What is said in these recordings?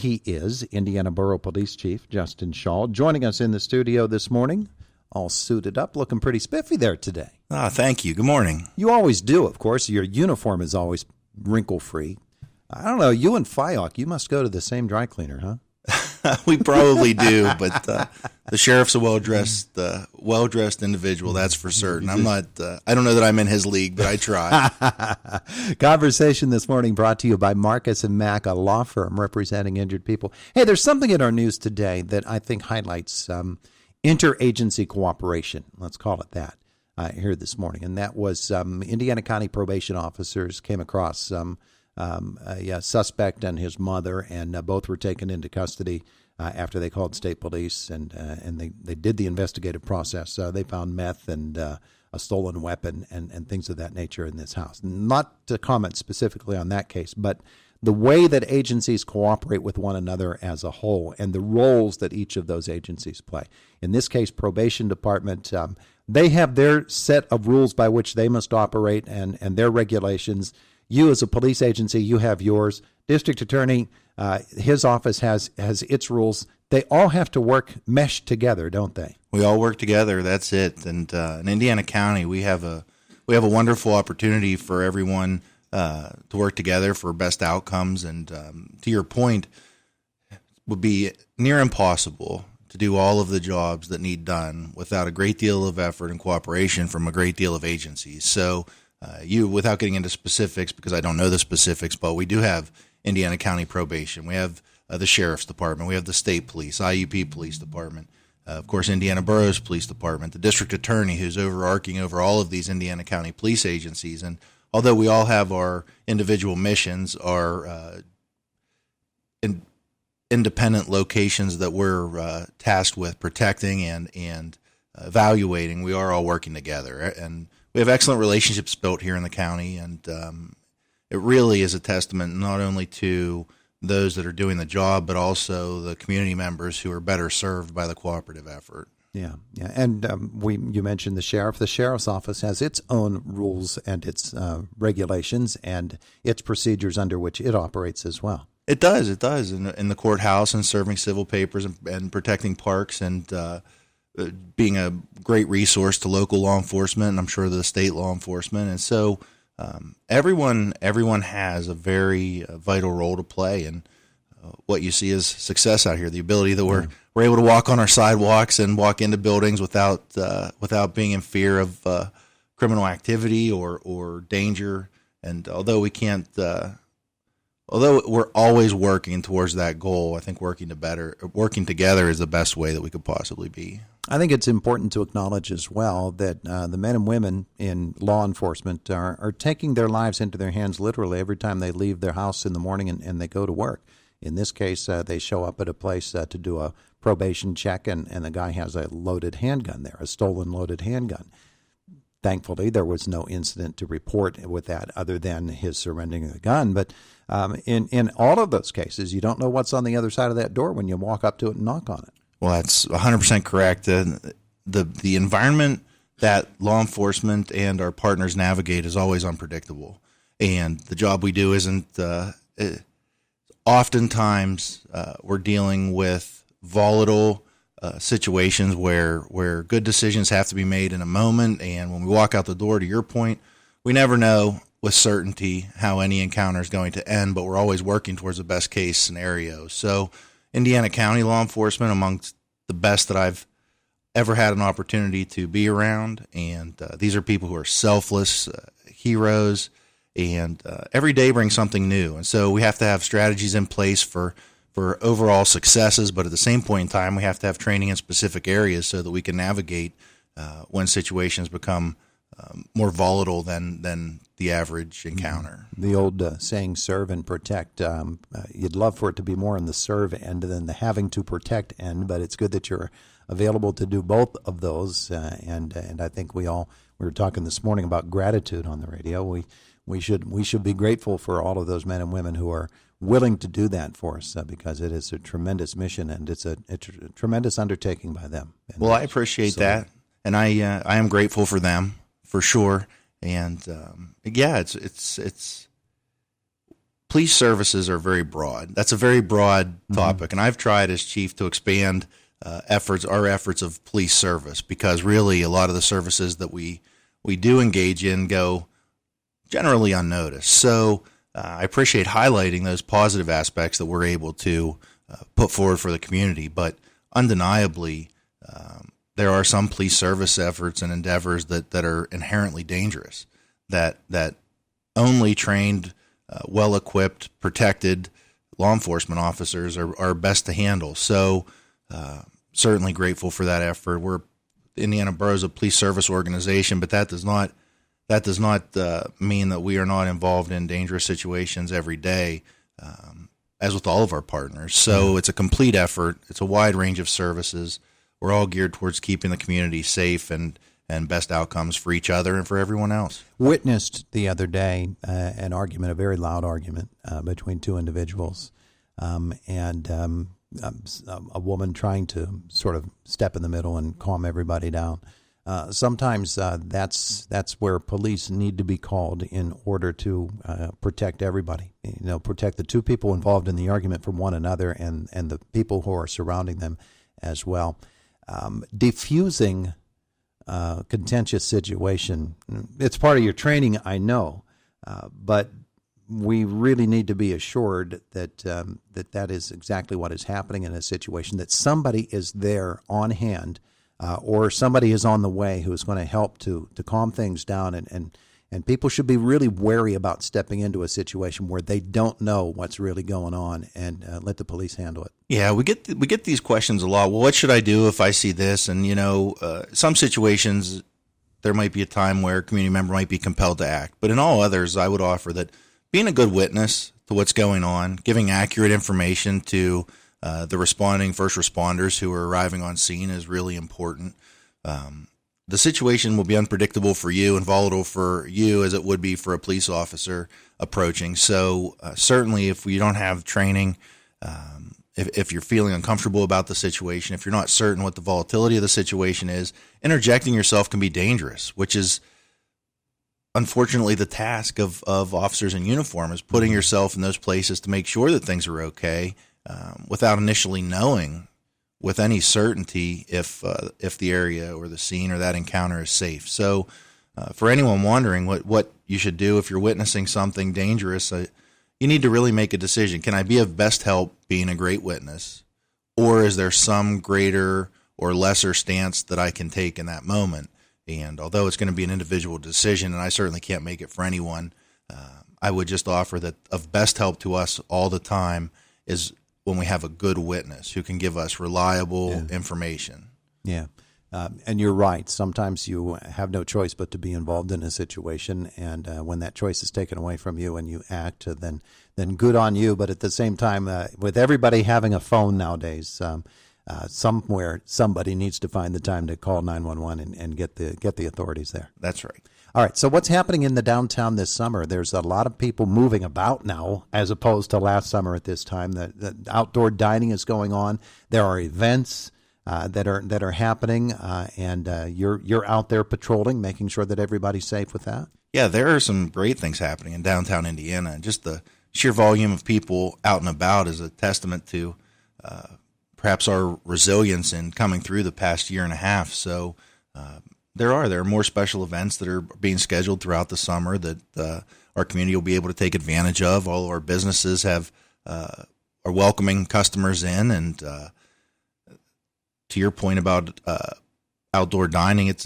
he is Indiana Borough Police Chief Justin Schawl, joining us in the studio this morning, all suited up, looking pretty spiffy there today. Thank you. Good morning. You always do, of course. Your uniform is always wrinkle-free. I don't know, you and Fyok, you must go to the same dry cleaner, huh? We probably do, but the sheriff's a well-dressed individual, that's for certain. I'm not, I don't know that I'm in his league, but I try. Conversation this morning brought to you by Marcus & Mack, a law firm representing injured people. Hey, there's something in our news today that I think highlights interagency cooperation, let's call it that, here this morning. And that was Indiana County probation officers came across a suspect and his mother, and both were taken into custody after they called state police, and they did the investigative process. They found meth and a stolen weapon and things of that nature in this house. Not to comment specifically on that case, but the way that agencies cooperate with one another as a whole and the roles that each of those agencies play. In this case, probation department, they have their set of rules by which they must operate and their regulations. You as a police agency, you have yours. District attorney, his office has its rules. They all have to mesh together, don't they? We all work together. That's it. And in Indiana County, we have a wonderful opportunity for everyone to work together for best outcomes. And to your point, it would be near impossible to do all of the jobs that need done without a great deal of effort and cooperation from a great deal of agencies. So without getting into specifics, because I don't know the specifics, but we do have Indiana County Probation. We have the Sheriff's Department. We have the State Police, IUP Police Department. Of course, Indiana Borough's Police Department, the District Attorney, who's overarching over all of these Indiana County police agencies. And although we all have our individual missions, our independent locations that we're tasked with protecting and evaluating, we are all working together. And we have excellent relationships built here in the county, and it really is a testament not only to those that are doing the job, but also the community members who are better served by the cooperative effort. Yeah. And you mentioned the sheriff. The sheriff's office has its own rules and its regulations and its procedures under which it operates as well. It does. In the courthouse and serving civil papers and protecting parks and being a great resource to local law enforcement, and I'm sure the state law enforcement. And so everyone has a very vital role to play. And what you see is success out here, the ability that we're able to walk on our sidewalks and walk into buildings without being in fear of criminal activity or danger. And although we're always working towards that goal, I think working together is the best way that we could possibly be. I think it's important to acknowledge as well that the men and women in law enforcement are taking their lives into their hands literally every time they leave their house in the morning and they go to work. In this case, they show up at a place to do a probation check, and the guy has a loaded handgun there, a stolen loaded handgun. Thankfully, there was no incident to report with that other than his surrendering the gun. But in all of those cases, you don't know what's on the other side of that door when you walk up to it and knock on it. Well, that's 100% correct. The environment that law enforcement and our partners navigate is always unpredictable. And the job we do isn't oftentimes we're dealing with volatile situations where good decisions have to be made in a moment. And when we walk out the door, to your point, we never know with certainty how any encounter is going to end, but we're always working towards the best case scenario. So Indiana County law enforcement, amongst the best that I've ever had an opportunity to be around. And these are people who are selfless heroes, and every day brings something new. And so we have to have strategies in place for overall successes, but at the same point in time, we have to have training in specific areas so that we can navigate when situations become more volatile than the average encounter. The old saying, serve and protect. You'd love for it to be more on the serve end than the having to protect end, but it's good that you're available to do both of those. And I think we were talking this morning about gratitude on the radio. We should be grateful for all of those men and women who are willing to do that for us because it is a tremendous mission and it's a tremendous undertaking by them. And well, I appreciate that, and I am grateful for them for sure. And it's police services are very broad. That's a very broad topic, and I've tried as chief to expand our efforts of police service, because really a lot of the services that we do engage in go generally unnoticed. So I appreciate highlighting those positive aspects that we're able to put forward for the community, but undeniably there are some police service efforts and endeavors that are inherently dangerous, that only trained, well-equipped, protected law enforcement officers are best to handle. So certainly grateful for that effort. We're Indiana Borough's a police service organization, but that does not mean that we are not involved in dangerous situations every day, as with all of our partners. So it's a complete effort. It's a wide range of services. We're all geared towards keeping the community safe and best outcomes for each other and for everyone else. Witnessed the other day an argument, a very loud argument between two individuals, and a woman trying to sort of step in the middle and calm everybody down. Sometimes that's where police need to be called in order to protect everybody. Protect the two people involved in the argument from one another and the people who are surrounding them as well. Diffusing contentious situation, it's part of your training, I know, but we really need to be assured that that is exactly what is happening in a situation, that somebody is there on hand, or somebody is on the way who is going to help to calm things down, and people should be really wary about stepping into a situation where they don't know what's really going on, and let the police handle it. Yeah, we get these questions a lot. Well, what should I do if I see this? And some situations there might be a time where a community member might be compelled to act, but in all others, I would offer that being a good witness to what's going on, giving accurate information to the responding first responders who are arriving on scene is really important. The situation will be unpredictable for you and volatile for you as it would be for a police officer approaching. So certainly if you don't have training, if you're feeling uncomfortable about the situation, if you're not certain what the volatility of the situation is, interjecting yourself can be dangerous, which is unfortunately the task of officers in uniform, is putting yourself in those places to make sure that things are okay, without initially knowing with any certainty if the area or the scene or that encounter is safe. So for anyone wondering what you should do if you're witnessing something dangerous, you need to really make a decision. Can I be of best help being a great witness, or is there some greater or lesser stance that I can take in that moment? And although it's going to be an individual decision, and I certainly can't make it for anyone, I would just offer that of best help to us all the time is when we have a good witness who can give us reliable information. Yeah. And you're right. Sometimes you have no choice but to be involved in a situation, and when that choice is taken away from you and you act, then good on you. But at the same time, with everybody having a phone nowadays, somewhere somebody needs to find the time to call 911 and get the authorities there. That's right. All right, so what's happening in the downtown this summer? There's a lot of people moving about now as opposed to last summer at this time. The outdoor dining is going on. There are events that are happening, and you're out there patrolling, making sure that everybody's safe with that. Yeah, there are some great things happening in downtown Indiana, and just the sheer volume of people out and about is a testament to perhaps our resilience in coming through the past year and a half. So there are more special events that are being scheduled throughout the summer that our community will be able to take advantage of. All of our businesses are welcoming customers in, and to your point about outdoor dining, it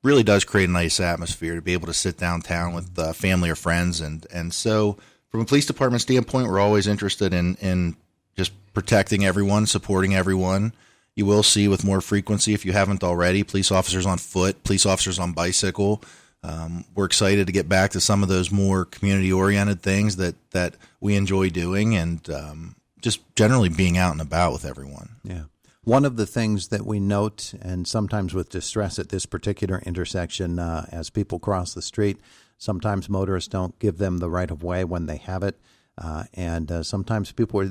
really does create a nice atmosphere to be able to sit downtown with family or friends, and so from a police department standpoint, we're always interested in just protecting everyone, supporting everyone. You will see with more frequency, if you haven't already, police officers on foot, police officers on bicycle. We're excited to get back to some of those more community-oriented things that we enjoy doing, and just generally being out and about with everyone. Yeah. One of the things that we note, and sometimes with distress at this particular intersection, as people cross the street, sometimes motorists don't give them the right of way when they have it, and sometimes people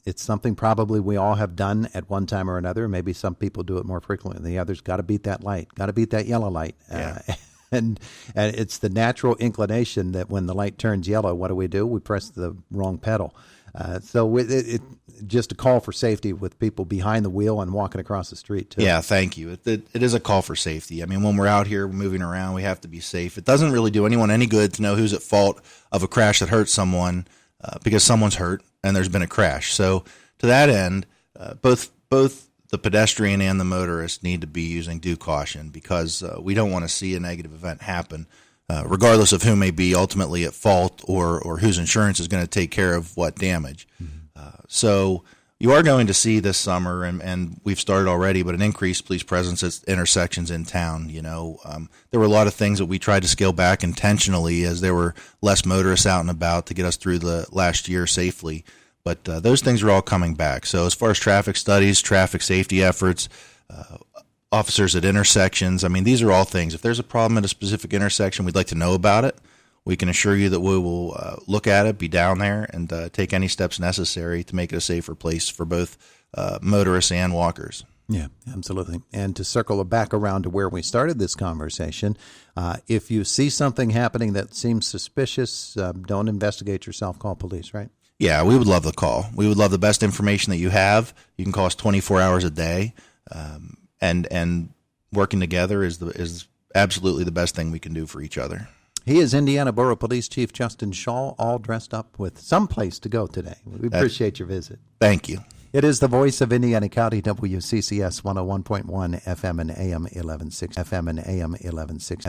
it's something probably we all have done at one time or another. Maybe some people do it more frequently than the others. Got to beat that light. Got to beat that yellow light. Yeah. and it's the natural inclination that when the light turns yellow, what do? We press the wrong pedal. So it just a call for safety with people behind the wheel and walking across the street too. Yeah, thank you. It is a call for safety. I mean, when we're out here moving around, we have to be safe. It doesn't really do anyone any good to know who's at fault of a crash that hurts someone because someone's hurt and there's been a crash. So to that end, both the pedestrian and the motorist need to be using due caution because we don't want to see a negative event happen, regardless of who may be ultimately at fault or whose insurance is going to take care of what damage. Mm-hmm. So you are going to see this summer, and we've started already, but an increased police presence at intersections in town. There were a lot of things that we tried to scale back intentionally as there were less motorists out and about to get us through the last year safely. But those things are all coming back. So as far as traffic studies, traffic safety efforts, officers at intersections, I mean, these are all things. If there's a problem at a specific intersection, we'd like to know about it. We can assure you that we will look at it, be down there, and take any steps necessary to make it a safer place for both motorists and walkers. Yeah, absolutely. And to circle back around to where we started this conversation, if you see something happening that seems suspicious, don't investigate yourself, call police, right? Yeah, we would love the call. We would love the best information that you have. You can call us 24 hours a day, and working together is absolutely the best thing we can do for each other. He is Indiana Borough Police Chief Justin Schawl, all dressed up with some place to go today. We appreciate your visit. Thank you. It is the voice of Indiana County, WCCS 101.1 FM and AM 1160. FM and AM 1160.